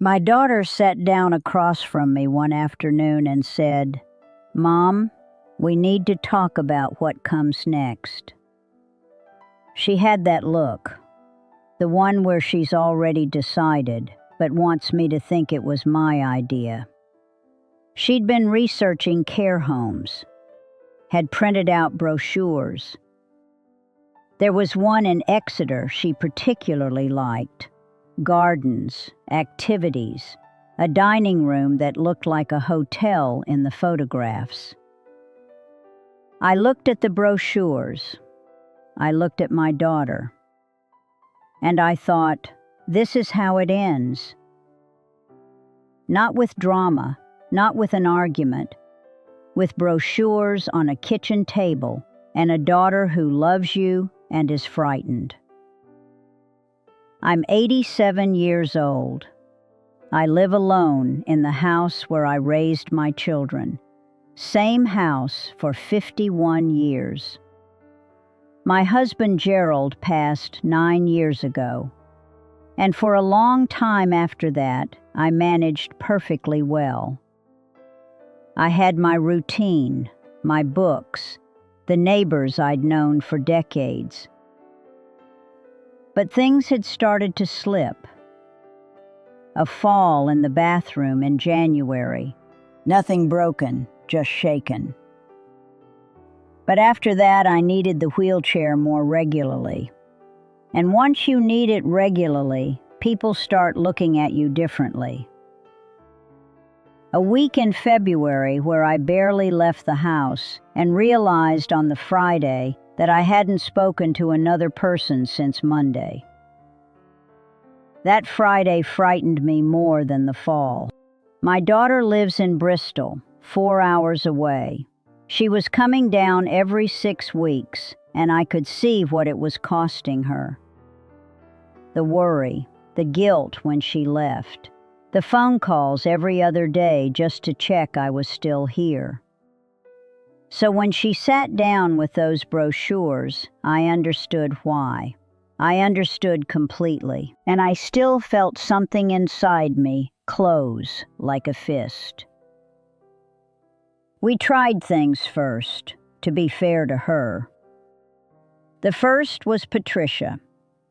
My daughter sat down across from me one afternoon and said, "Mom, we need to talk about what comes next." She had that look, the one where she's already decided, but wants me to think it was my idea. She'd been researching care homes, had printed out brochures. There was one in Exeter she particularly liked. Gardens, activities, a dining room that looked like a hotel in the photographs. I looked at the brochures. I looked at my daughter. And I thought, this is how it ends. Not with drama, not with an argument, with brochures on a kitchen table and a daughter who loves you and is frightened. I'm 87 years old. I live alone in the house where I raised my children. Same house for 51 years. My husband Gerald passed 9 years ago, and for a long time after that, I managed perfectly well. I had my routine, my books, the neighbors I'd known for decades. But things had started to slip. A fall in the bathroom in January. Nothing broken, just shaken. But after that, I needed the wheelchair more regularly. And once you need it regularly, people start looking at you differently. A week in February where I barely left the house and realized on the Friday that I hadn't spoken to another person since Monday. That Friday frightened me more than the fall. My daughter lives in Bristol, 4 hours away. She was coming down every 6 weeks, and I could see what it was costing her. The worry, the guilt when she left, the phone calls every other day just to check I was still here. So when she sat down with those brochures, I understood why. I understood completely, and I still felt something inside me close like a fist. We tried things first, to be fair to her. The first was Patricia.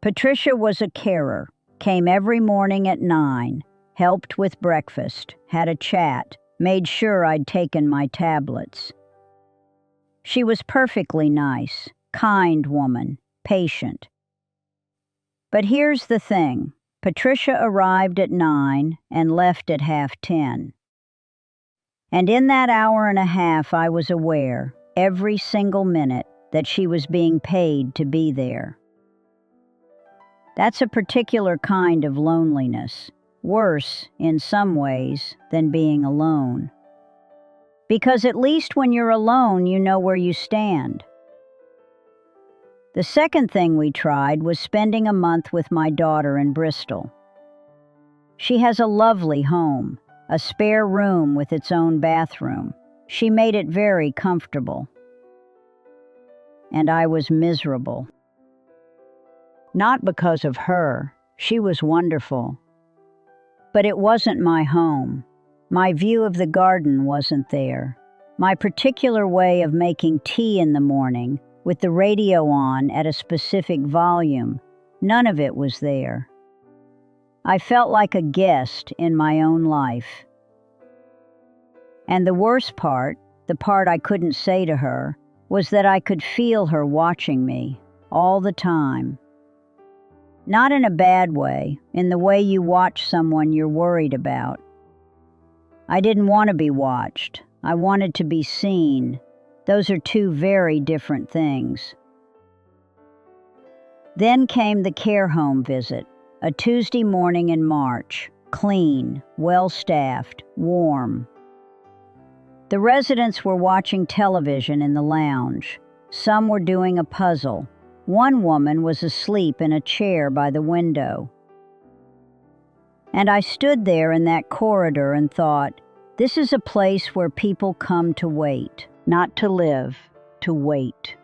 Patricia was a carer, came every morning at 9, helped with breakfast, had a chat, made sure I'd taken my tablets. She was perfectly nice, kind woman, patient. But here's the thing. Patricia arrived at 9 and left at 10:30. And in that hour and a half I was aware, every single minute, that she was being paid to be there. That's a particular kind of loneliness, worse, in some ways, than being alone. Because at least when you're alone, you know where you stand. The second thing we tried was spending a month with my daughter in Bristol. She has a lovely home, a spare room with its own bathroom. She made it very comfortable. And I was miserable. Not because of her, she was wonderful. But it wasn't my home. My view of the garden wasn't there. My particular way of making tea in the morning, with the radio on at a specific volume, none of it was there. I felt like a guest in my own life. And the worst part, the part I couldn't say to her, was that I could feel her watching me all the time. Not in a bad way, in the way you watch someone you're worried about. I didn't want to be watched. I wanted to be seen. Those are two very different things. Then came the care home visit, a Tuesday morning in March, clean, well-staffed, warm. The residents were watching television in the lounge. Some were doing a puzzle. One woman was asleep in a chair by the window. And I stood there in that corridor and thought, this is a place where people come to wait, not to live, to wait.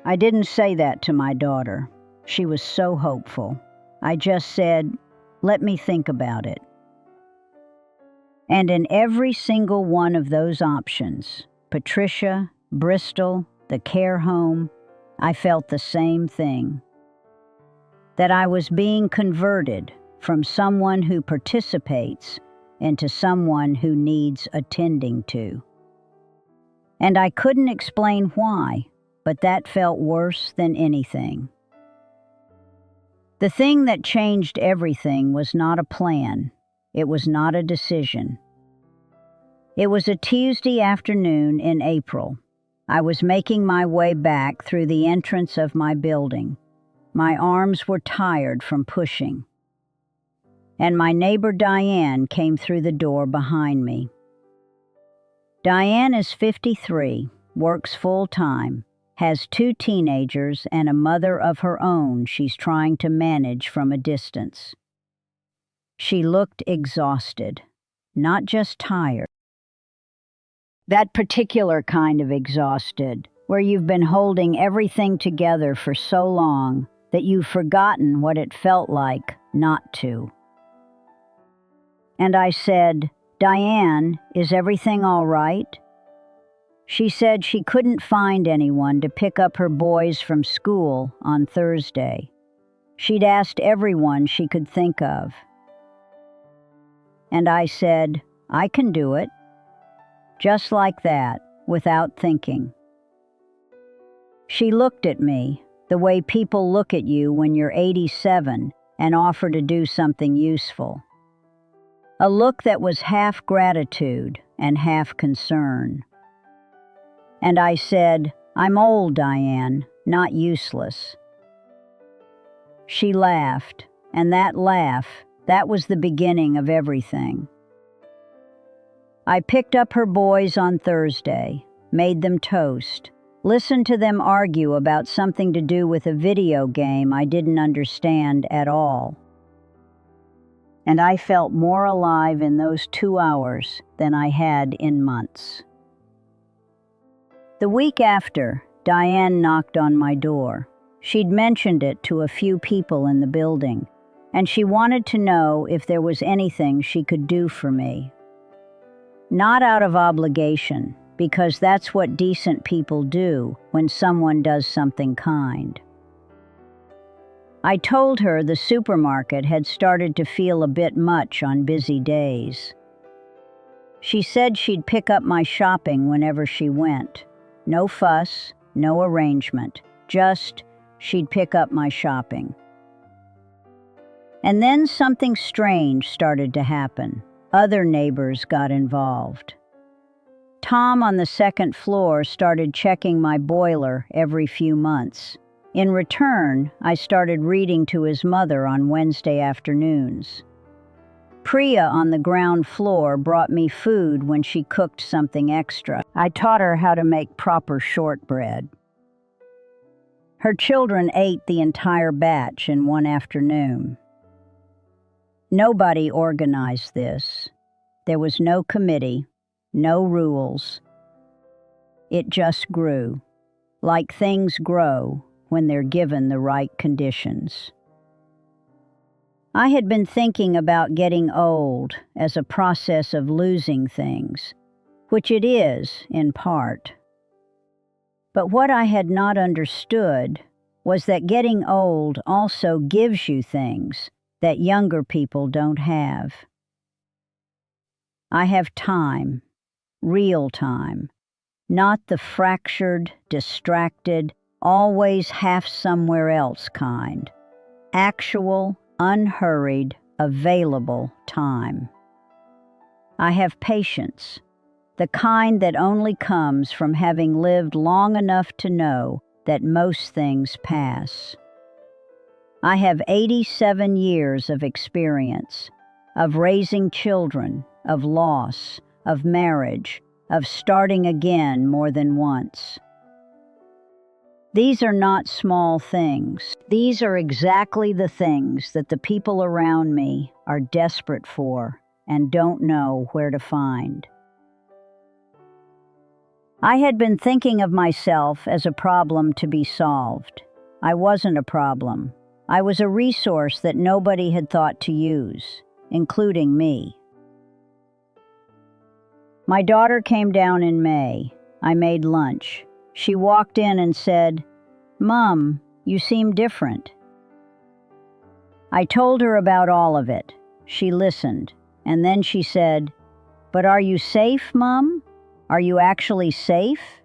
I didn't say that to my daughter. She was so hopeful. I just said, Let me think about it. And in every single one of those options, Patricia, Bristol, the care home, I felt the same thing. That I was being converted from someone who participates into someone who needs attending to. And I couldn't explain why, but that felt worse than anything. The thing that changed everything was not a plan. It was not a decision. It was a Tuesday afternoon in April. I was making my way back through the entrance of my building. My arms were tired from pushing. And my neighbor Diane came through the door behind me. Diane is 53, works full-time, has 2 teenagers and a mother of her own she's trying to manage from a distance. She looked exhausted, not just tired. That particular kind of exhausted, where you've been holding everything together for so long that you've forgotten what it felt like not to. And I said, "Diane, is everything all right?" She said she couldn't find anyone to pick up her boys from school on Thursday. She'd asked everyone she could think of. And I said, "I can do it." Just like that, without thinking. She looked at me, the way people look at you when you're 87 and offer to do something useful. A look that was half gratitude and half concern. And I said, "I'm old, Diane, not useless." She laughed, and that laugh, that was the beginning of everything. I picked up her boys on Thursday, made them toast, listened to them argue about something to do with a video game I didn't understand at all. And I felt more alive in those 2 hours than I had in months. The week after, Diane knocked on my door. She'd mentioned it to a few people in the building, and she wanted to know if there was anything she could do for me. Not out of obligation, because that's what decent people do when someone does something kind. I told her the supermarket had started to feel a bit much on busy days. She said she'd pick up my shopping whenever she went. No fuss, no arrangement, just she'd pick up my shopping. And then something strange started to happen. Other neighbors got involved. Tom on the second floor started checking my boiler every few months. In return, I started reading to his mother on Wednesday afternoons. Priya on the ground floor brought me food when she cooked something extra. I taught her how to make proper shortbread. Her children ate the entire batch in one afternoon. Nobody organized this. There was no committee, no rules. It just grew, like things grow when they're given the right conditions. I had been thinking about getting old as a process of losing things, which it is in part. But what I had not understood was that getting old also gives you things that younger people don't have. I have time, real time, not the fractured, distracted, always half somewhere else kind. Actual, unhurried, available time. I have patience, the kind that only comes from having lived long enough to know that most things pass. I have 87 years of experience, of raising children, of loss, of marriage, of starting again more than once. These are not small things. These are exactly the things that the people around me are desperate for and don't know where to find. I had been thinking of myself as a problem to be solved. I wasn't a problem. I was a resource that nobody had thought to use, including me. My daughter came down in May. I made lunch. She walked in and said, "Mom, you seem different." I told her about all of it. She listened, and then she said, "But are you safe, Mom? Are you actually safe?"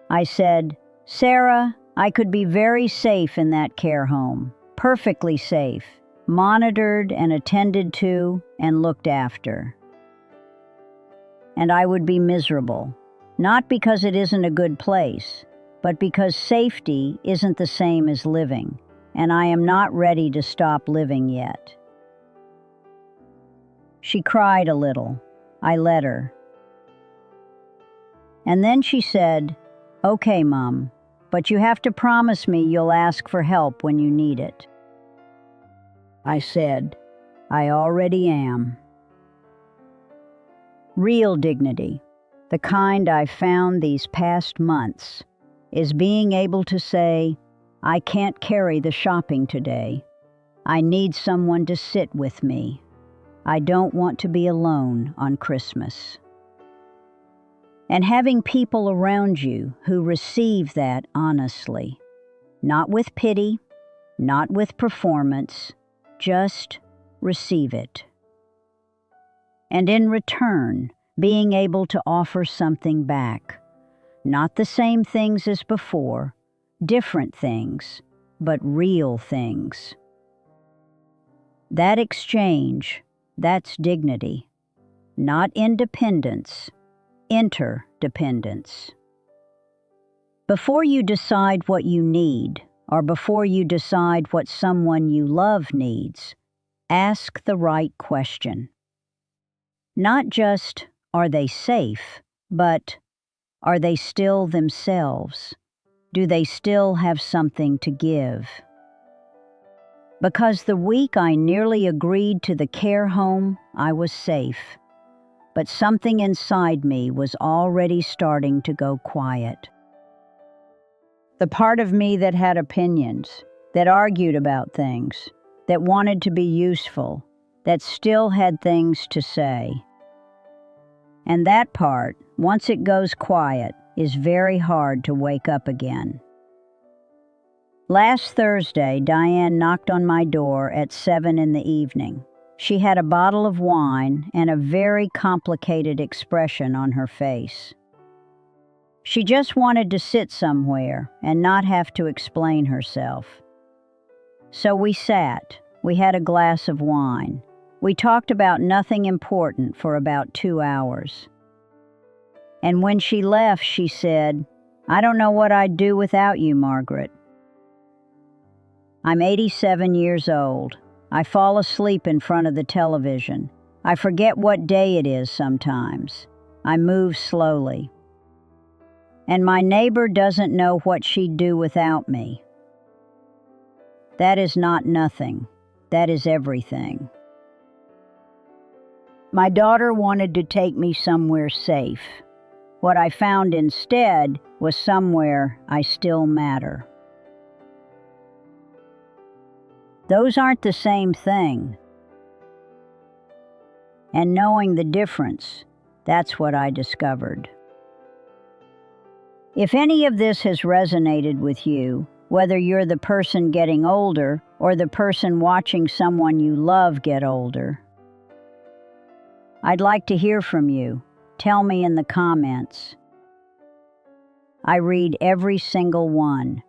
I said, "Sarah, I could be very safe in that care home, perfectly safe, monitored and attended to and looked after. And I would be miserable, not because it isn't a good place, but because safety isn't the same as living, and I am not ready to stop living yet." She cried a little. I let her. And then she said, "Okay, Mom, but you have to promise me you'll ask for help when you need it." I said, "I already am." Real dignity, the kind I've found these past months, is being able to say, "I can't carry the shopping today. I need someone to sit with me. I don't want to be alone on Christmas." And having people around you who receive that honestly, not with pity, not with performance, just receive it. And in return, being able to offer something back, not the same things as before, different things, but real things. That exchange, that's dignity, not independence, interdependence. Before you decide what you need, or before you decide what someone you love needs, ask the right question. Not just, are they safe, but are they still themselves? Do they still have something to give? Because the week I nearly agreed to the care home, I was safe. But something inside me was already starting to go quiet. The part of me that had opinions, that argued about things, that wanted to be useful, that still had things to say. And that part, once it goes quiet, is very hard to wake up again. Last Thursday, Diane knocked on my door at 7 in the evening. She had a bottle of wine and a very complicated expression on her face. She just wanted to sit somewhere and not have to explain herself. So we sat. We had a glass of wine. We talked about nothing important for about 2 hours. And when she left, she said, "I don't know what I'd do without you, Margaret." I'm 87 years old. I fall asleep in front of the television. I forget what day it is sometimes. I move slowly. And my neighbor doesn't know what she'd do without me. That is not nothing. That is everything. My daughter wanted to take me somewhere safe. What I found instead was somewhere I still matter. Those aren't the same thing. And knowing the difference, that's what I discovered. If any of this has resonated with you, whether you're the person getting older or the person watching someone you love get older, I'd like to hear from you. Tell me in the comments. I read every single one.